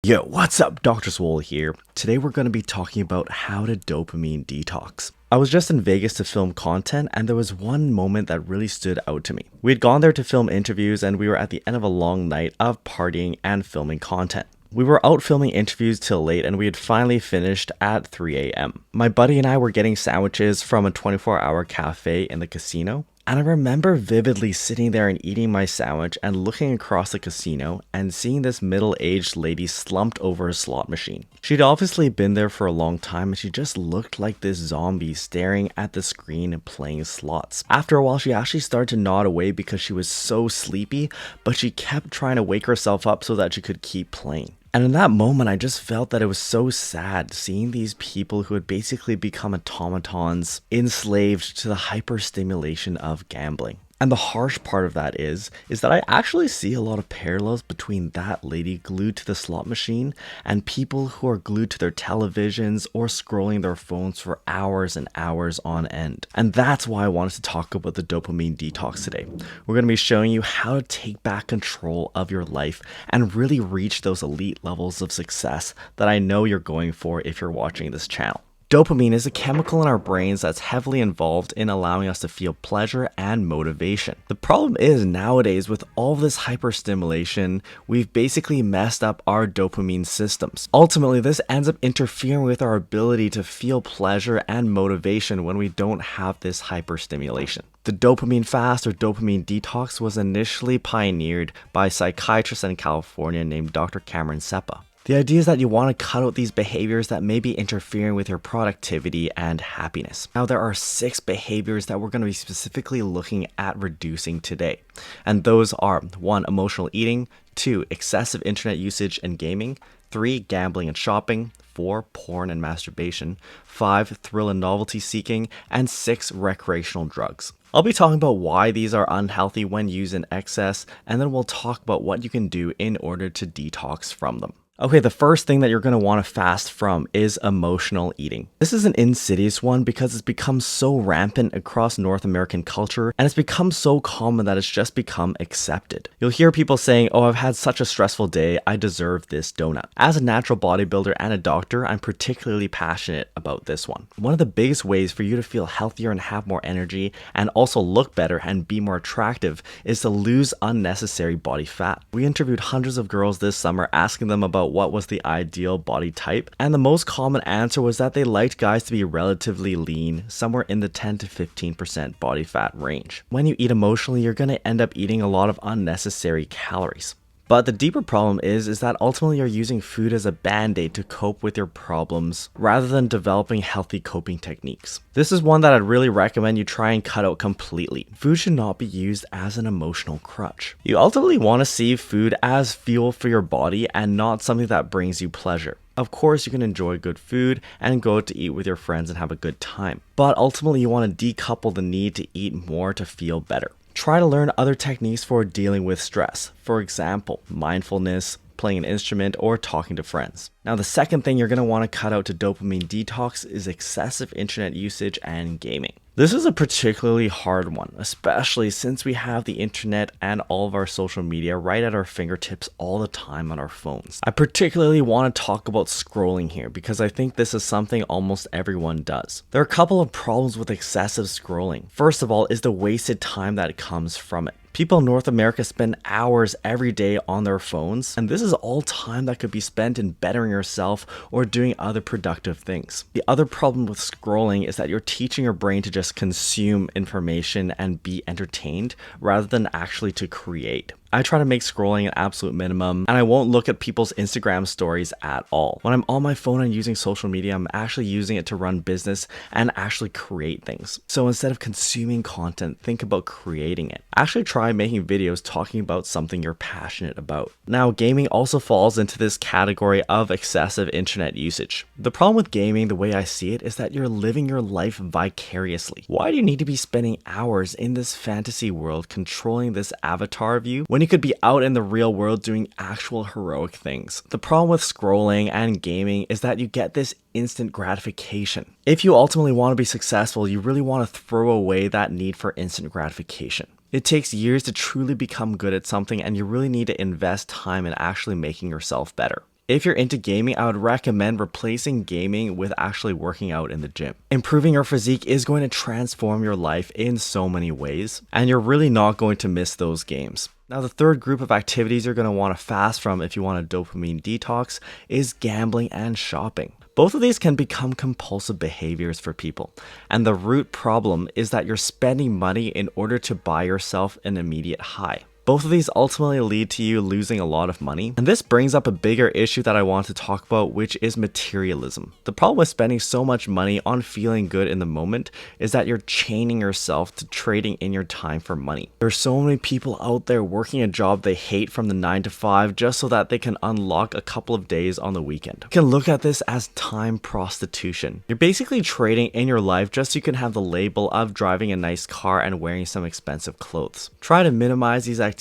Yo, what's up? Dr. Swole here. Today we're going to be talking about how to dopamine detox. I was just in Vegas to film content and there was one moment that really stood out to me. We had gone there to film interviews and we were at the end of a long night of partying and filming content. We were out filming interviews till late and we had finally finished at 3 a.m. My buddy and I were getting sandwiches from a 24-hour cafe in the casino. And I remember vividly sitting there and eating my sandwich and looking across the casino and seeing this middle-aged lady slumped over a slot machine. She'd obviously been there for a long time and she just looked like this zombie staring at the screen and playing slots. After a while, she actually started to nod away because she was so sleepy, but she kept trying to wake herself up so that she could keep playing. And in that moment, I just felt that it was so sad seeing these people who had basically become automatons enslaved to the hyperstimulation of gambling. And the harsh part of that is that I actually see a lot of parallels between that lady glued to the slot machine and people who are glued to their televisions or scrolling their phones for hours and hours on end. And that's why I wanted to talk about the dopamine detox today. We're going to be showing you how to take back control of your life and really reach those elite levels of success that I know you're going for if you're watching this channel. Dopamine is a chemical in our brains that's heavily involved in allowing us to feel pleasure and motivation. The problem is nowadays with all this hyperstimulation, we've basically messed up our dopamine systems. Ultimately, this ends up interfering with our ability to feel pleasure and motivation when we don't have this hyperstimulation. The dopamine fast or dopamine detox was initially pioneered by a psychiatrist in California named Dr. Cameron Seppa. The idea is that you want to cut out these behaviors that may be interfering with your productivity and happiness. Now, there are 6 behaviors that we're going to be specifically looking at reducing today. And those are 1. Emotional eating, 2. Excessive internet usage and gaming, 3. Gambling and shopping, 4. Porn and masturbation, 5. Thrill and novelty seeking, and 6. Recreational drugs. I'll be talking about why these are unhealthy when used in excess, and then we'll talk about what you can do in order to detox from them. Okay, the first thing that you're going to want to fast from is emotional eating. This is an insidious one because it's become so rampant across North American culture and it's become so common that it's just become accepted. You'll hear people saying, "Oh, I've had such a stressful day, I deserve this donut." As a natural bodybuilder and a doctor, I'm particularly passionate about this one. One of the biggest ways for you to feel healthier and have more energy and also look better and be more attractive is to lose unnecessary body fat. We interviewed hundreds of girls this summer asking them about what was the ideal body type, and the most common answer was that they liked guys to be relatively lean, somewhere in the 10 to 15% body fat range. When you eat emotionally, you're going to end up eating a lot of unnecessary calories. But the deeper problem is that ultimately you're using food as a band-aid to cope with your problems rather than developing healthy coping techniques. This is one that I'd really recommend you try and cut out completely. Food should not be used as an emotional crutch. You ultimately want to see food as fuel for your body and not something that brings you pleasure. Of course, you can enjoy good food and go out to eat with your friends and have a good time. But ultimately, you want to decouple the need to eat more to feel better. Try to learn other techniques for dealing with stress. For example, mindfulness, playing an instrument, or talking to friends. Now, the second thing you're going to want to cut out to dopamine detox is excessive internet usage and gaming. This is a particularly hard one, especially since we have the internet and all of our social media right at our fingertips all the time on our phones. I particularly want to talk about scrolling here because I think this is something almost everyone does. There are a couple of problems with excessive scrolling. First of all is the wasted time that comes from it. People in North America spend hours every day on their phones, and this is all time that could be spent in bettering yourself or doing other productive things. The other problem with scrolling is that you're teaching your brain to just consume information and be entertained rather than actually to create. I try to make scrolling an absolute minimum, and I won't look at people's Instagram stories at all. When I'm on my phone and using social media, I'm actually using it to run business and actually create things. So instead of consuming content, think about creating it. Actually try making videos talking about something you're passionate about. Now, gaming also falls into this category of excessive internet usage. The problem with gaming, the way I see it, is that you're living your life vicariously. Why do you need to be spending hours in this fantasy world controlling this avatar of you when you could be out in the real world doing actual heroic things? The problem with scrolling and gaming is that you get this instant gratification. If you ultimately want to be successful, you really want to throw away that need for instant gratification. It takes years to truly become good at something, and you really need to invest time in actually making yourself better. If you're into gaming, I would recommend replacing gaming with actually working out in the gym. Improving your physique is going to transform your life in so many ways, and you're really not going to miss those games. Now, the third group of activities you're going to want to fast from if you want a dopamine detox is gambling and shopping. Both of these can become compulsive behaviors for people, and the root problem is that you're spending money in order to buy yourself an immediate high. Both of these ultimately lead to you losing a lot of money, and this brings up a bigger issue that I want to talk about, which is materialism. The problem with spending so much money on feeling good in the moment is that you're chaining yourself to trading in your time for money. There's so many people out there working a job they hate from the 9 to 5 just so that they can unlock a couple of days on the weekend. You can look at this as time prostitution. You're basically trading in your life just so you can have the label of driving a nice car and wearing some expensive clothes. Try to minimize these activities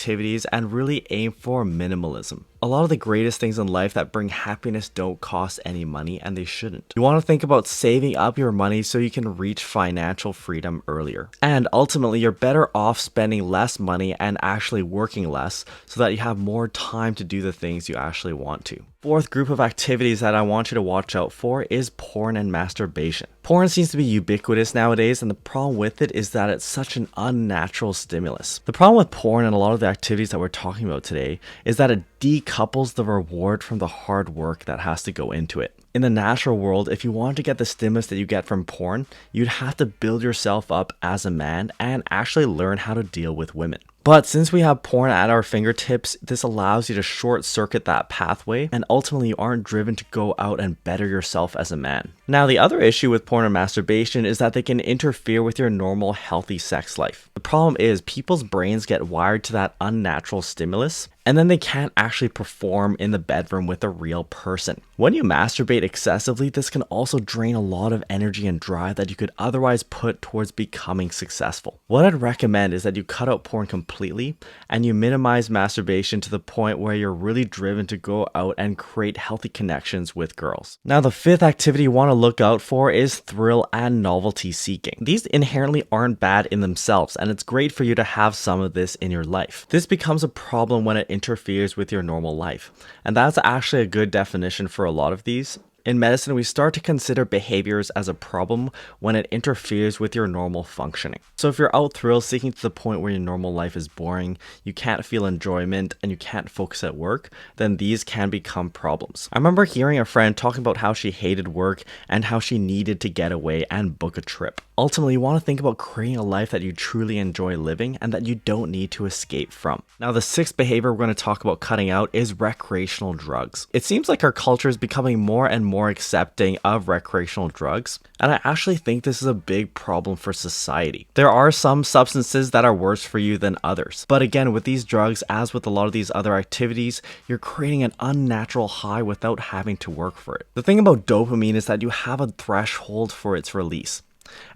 and really aim for minimalism. A lot of the greatest things in life that bring happiness don't cost any money, and they shouldn't. You want to think about saving up your money so you can reach financial freedom earlier. And ultimately, you're better off spending less money and actually working less so that you have more time to do the things you actually want to. Fourth group of activities that I want you to watch out for is porn and masturbation. Porn seems to be ubiquitous nowadays, and the problem with it is that it's such an unnatural stimulus. The problem with porn and a lot of the activities that we're talking about today is that it decouples the reward from the hard work that has to go into it. In the natural world, if you want to get the stimulus that you get from porn, you'd have to build yourself up as a man and actually learn how to deal with women. But since we have porn at our fingertips, this allows you to short circuit that pathway, and ultimately you aren't driven to go out and better yourself as a man. Now, the other issue with porn and masturbation is that they can interfere with your normal healthy sex life. The problem is people's brains get wired to that unnatural stimulus, and then they can't actually perform in the bedroom with a real person. When you masturbate excessively, this can also drain a lot of energy and drive that you could otherwise put towards becoming successful. What I'd recommend is that you cut out porn completely and you minimize masturbation to the point where you're really driven to go out and create healthy connections with girls. Now, the fifth activity you want to look out for is thrill and novelty seeking. These inherently aren't bad in themselves, and it's great for you to have some of this in your life. This becomes a problem when it interferes with your normal life, and that's actually a good definition for a lot of these. In medicine, we start to consider behaviors as a problem when it interferes with your normal functioning. So if you're out thrill seeking to the point where your normal life is boring, you can't feel enjoyment, and you can't focus at work, then these can become problems. I remember hearing a friend talking about how she hated work and how she needed to get away and book a trip. Ultimately, you want to think about creating a life that you truly enjoy living and that you don't need to escape from. Now, the sixth behavior we're going to talk about cutting out is recreational drugs. It seems like our culture is becoming more and more accepting of recreational drugs, and I actually think this is a big problem for society. There are some substances that are worse for you than others, but again, with these drugs, as with a lot of these other activities, you're creating an unnatural high without having to work for it. The thing about dopamine is that you have a threshold for its release.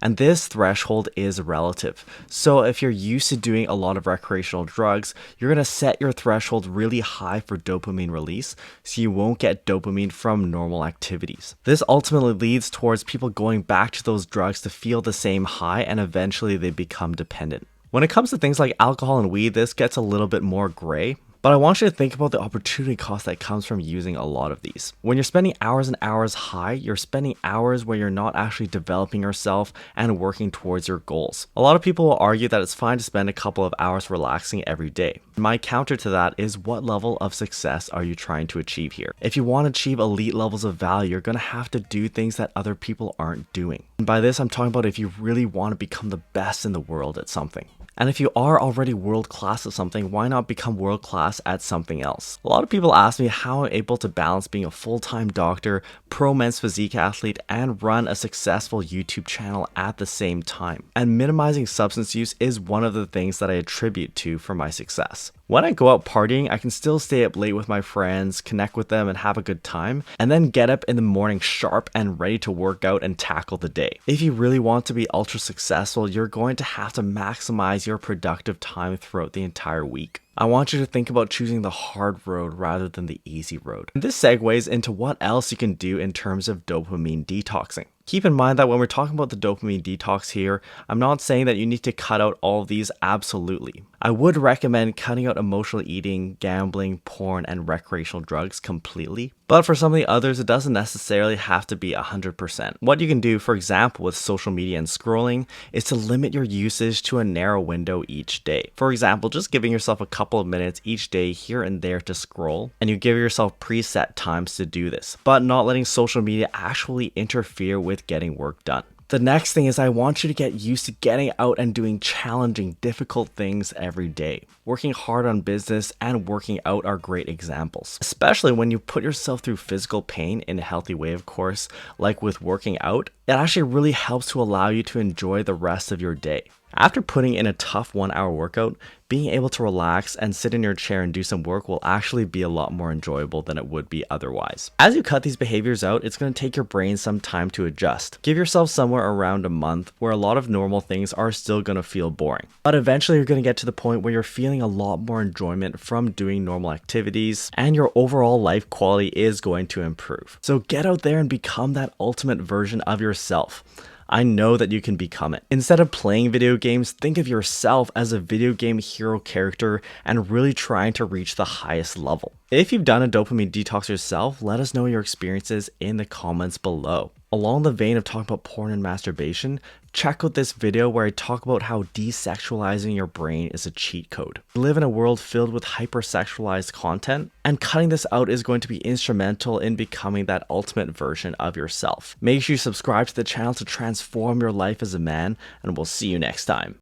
And this threshold is relative. So if you're used to doing a lot of recreational drugs, you're going to set your threshold really high for dopamine release, so you won't get dopamine from normal activities. This ultimately leads towards people going back to those drugs to feel the same high, and eventually they become dependent. When it comes to things like alcohol and weed, this gets a little bit more gray. But I want you to think about the opportunity cost that comes from using a lot of these. When you're spending hours and hours high, you're spending hours where you're not actually developing yourself and working towards your goals. A lot of people will argue that it's fine to spend a couple of hours relaxing every day. My counter to that is, what level of success are you trying to achieve here? If you want to achieve elite levels of value, you're going to have to do things that other people aren't doing. And by this, I'm talking about if you really want to become the best in the world at something. And if you are already world class at something, why not become world class at something else? A lot of people ask me how I'm able to balance being a full-time doctor, pro men's physique athlete, and run a successful YouTube channel at the same time. And minimizing substance use is one of the things that I attribute to for my success. When I go out partying, I can still stay up late with my friends, connect with them, and have a good time, and then get up in the morning sharp and ready to work out and tackle the day. If you really want to be ultra successful, you're going to have to maximize your productive time throughout the entire week. I want you to think about choosing the hard road rather than the easy road. And this segues into what else you can do in terms of dopamine detoxing. Keep in mind that when we're talking about the dopamine detox here, I'm not saying that you need to cut out all of these absolutely. I would recommend cutting out emotional eating, gambling, porn, and recreational drugs completely. But for some of the others, it doesn't necessarily have to be 100%. What you can do, for example, with social media and scrolling, is to limit your usage to a narrow window each day. For example, just giving yourself a couple of minutes each day here and there to scroll, and you give yourself preset times to do this, but not letting social media actually interfere with getting work done. The next thing is I want you to get used to getting out and doing challenging, difficult things every day. Working hard on business and working out are great examples, especially when you put yourself through physical pain in a healthy way, of course, like with working out. It actually really helps to allow you to enjoy the rest of your day. After putting in a tough 1-hour workout, being able to relax and sit in your chair and do some work will actually be a lot more enjoyable than it would be otherwise. As you cut these behaviors out, it's going to take your brain some time to adjust. Give yourself somewhere around a month where a lot of normal things are still going to feel boring. But eventually you're going to get to the point where you're feeling a lot more enjoyment from doing normal activities, and your overall life quality is going to improve. So get out there and become that ultimate version of yourself. I know that you can become it. Instead of playing video games, think of yourself as a video game hero character and really trying to reach the highest level. If you've done a dopamine detox yourself, let us know your experiences in the comments below. Along the vein of talking about porn and masturbation, check out this video where I talk about how desexualizing your brain is a cheat code. We live in a world filled with hypersexualized content, and cutting this out is going to be instrumental in becoming that ultimate version of yourself. Make sure you subscribe to the channel to transform your life as a man, and we'll see you next time.